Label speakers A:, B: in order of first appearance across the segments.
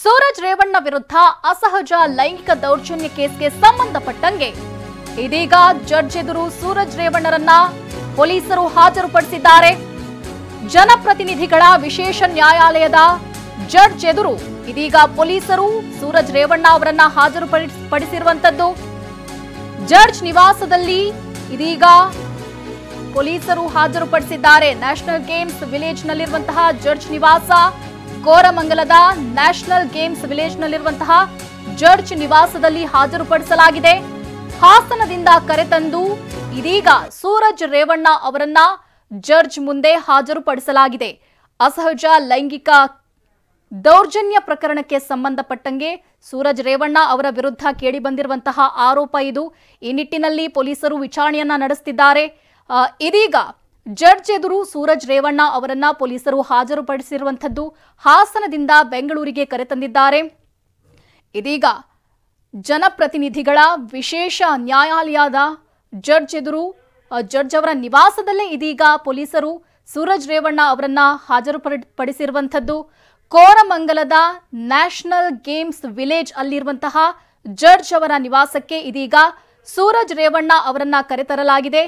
A: ಸೂರಜ್ ರೇವಣ್ಣ ವಿರುದ್ಧ ಅಸಹಜ ಲೈಂಗಿಕ ದೌರ್ಜನ್ಯ ಕೇಸ್ಗೆ ಸಂಬಂಧಪಟ್ಟಂಗೆ ಇದೀಗ ಜಡ್ಜ್ ಎದುರು ಸೂರಜ್ ರೇವಣ್ಣರನ್ನ ಪೊಲೀಸರು ಹಾಜರುಪಡಿಸಿದ್ದಾರೆ. ಜನಪ್ರತಿನಿಧಿಗಳ ವಿಶೇಷ ನ್ಯಾಯಾಲಯದ ಜಡ್ಜ್ ಎದುರು ಇದೀಗ ಪೊಲೀಸರು ಸೂರಜ್ ರೇವಣ್ಣ ಅವರನ್ನ ಹಾಜರುಪಡಿಸಿರುವಂತದ್ದು. ಜಡ್ಜ್ ನಿವಾಸದಲ್ಲಿ ಇದೀಗ ಪೊಲೀಸರು ಹಾಜರುಪಡಿಸಿದ್ದಾರೆ. ನ್ಯಾಷನಲ್ ಗೇಮ್ಸ್ ವಿಲೇಜ್ ನಲ್ಲಿರುವಂತಹ ಜಡ್ಜ್ ನಿವಾಸ, ಕೋರಮಂಗಲದ ನ್ಯಾಷನಲ್ ಗೇಮ್ಸ್ ವಿಲೇಜ್ ನಲ್ಲಿರುವಂತಹ ಜಡ್ಜ್ ನಿವಾಸದಲ್ಲಿ ಹಾಜರುಪಡಿಸಲಾಗಿದೆ. ಹಾಸನದಿಂದ ಕರೆತಂದು ಇದೀಗ ಸೂರಜ್ ರೇವಣ್ಣ ಅವರನ್ನ ಜಡ್ಜ್ ಮುಂದೆ ಹಾಜರುಪಡಿಸಲಾಗಿದೆ. ಅಸಹಜ ಲೈಂಗಿಕ ದೌರ್ಜನ್ಯ ಪ್ರಕರಣಕ್ಕೆ ಸಂಬಂಧಪಟ್ಟಂಗೆ ಸೂರಜ್ ರೇವಣ್ಣ ಅವರ ವಿರುದ್ಧ ಕೇಳಿಬಂದಿರುವಂತಹ ಆರೋಪ ಇದು. ಈ ನಿಟ್ಟಿನಲ್ಲಿ ಪೊಲೀಸರು ವಿಚಾರಣೆಯನ್ನ ನಡೆಸುತ್ತಿದ್ದಾರೆ. ಇದೀಗ ಜಡ್ಜ್ ಎದುರು ಸೂರಜ್ ರೇವಣ್ಣ ಅವರನ್ನ ಪೊಲೀಸರು ಹಾಜರುಪಡಿಸಿರುವಂತದ್ದು. ಹಾಸನದಿಂದ ಬೆಂಗಳೂರಿಗೆ ಕರೆತಂದಿದ್ದಾರೆ. ಇದೀಗ ಜನಪ್ರತಿನಿಧಿಗಳ ವಿಶೇಷ ನ್ಯಾಯಾಲಯದ ಜಡ್ಜ್ ಎದುರು ಜಡ್ಜ್ ಅವರ ನಿವಾಸದಲ್ಲೇ ಇದೀಗ ಪೊಲೀಸರು ಸೂರಜ್ ರೇವಣ್ಣ ಅವರನ್ನ ಹಾಜರುಪಡಿಸಿರುವಂತದ್ದು. ಕೋರಮಂಗಲದ ನ್ಯಾಷನಲ್ ಗೇಮ್ಸ್ ವಿಲೇಜ್ ಅಲ್ಲಿರುವಂತಹ ಜಡ್ಜ್ ಅವರ ನಿವಾಸಕ್ಕೆ ಇದೀಗ ಸೂರಜ್ ರೇವಣ್ಣ ಅವರನ್ನ ಕರೆತರಲಾಗಿದೆ.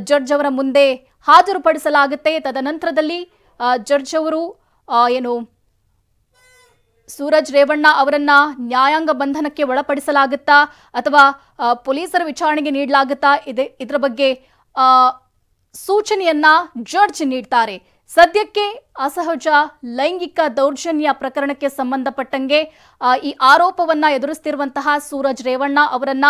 A: ಜಡ್ಜ್ ಅವರ ಮುಂದೆ ಹಾಜರುಪಡಿಸಲಾಗುತ್ತೆ. ತದನಂತರದಲ್ಲಿ ಜಡ್ಜ್ ಅವರು ಸೂರಜ್ ರೇವಣ್ಣ ಅವರನ್ನ ನ್ಯಾಯಾಂಗ ಬಂಧನಕ್ಕೆ ಒಳಪಡಿಸಲಾಗುತ್ತಾ ಅಥವಾ ಪೊಲೀಸರ ವಿಚಾರಣೆಗೆ ನೀಡಲಾಗುತ್ತಾ ಇದರ ಬಗ್ಗೆ ಸೂಚನೆಯನ್ನ ಜಡ್ಜ್ ನೀಡ್ತಾರೆ. ಸದ್ಯಕ್ಕೆ ಅಸಹಜ ಲೈಂಗಿಕ ದೌರ್ಜನ್ಯ ಪ್ರಕರಣಕ್ಕೆ ಸಂಬಂಧಪಟ್ಟಂಗೆ ಈ ಆರೋಪವನ್ನ ಎದುರಿಸುತ್ತಿರುವಂತಹ ಸೂರಜ್ ರೇವಣ್ಣ ಅವರನ್ನ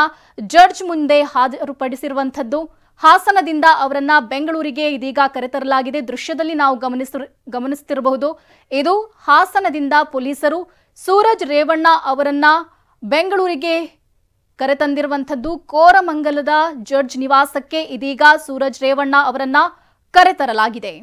A: ಜಡ್ಜ್ ಮುಂದೆ ಹಾಜರುಪಡಿಸಿರುವಂತದ್ದು. ಹಾಸನದಿಂದ ಅವರನ್ನ ಬೆಂಗಳೂರಿಗೆ ಇದೀಗ ಕರೆತರಲಾಗಿದೆ. ದೃಶ್ಯದಲ್ಲಿ ನಾವು ಗಮನಿಸುತ್ತಿರಬಹುದು. ಇದು ಹಾಸನದಿಂದ ಪೊಲೀಸರು ಸೂರಜ್ ರೇವಣ್ಣ ಅವರನ್ನ ಬೆಂಗಳೂರಿಗೆ ಕರೆತಂದಿರುವಂತದ್ದು. ಕೋರಮಂಗಲದ ಜಡ್ಜ್ ನಿವಾಸಕ್ಕೆ ಇದೀಗ ಸೂರಜ್ ರೇವಣ್ಣ ಅವರನ್ನ ಕರೆತರಲಾಗಿದೆ.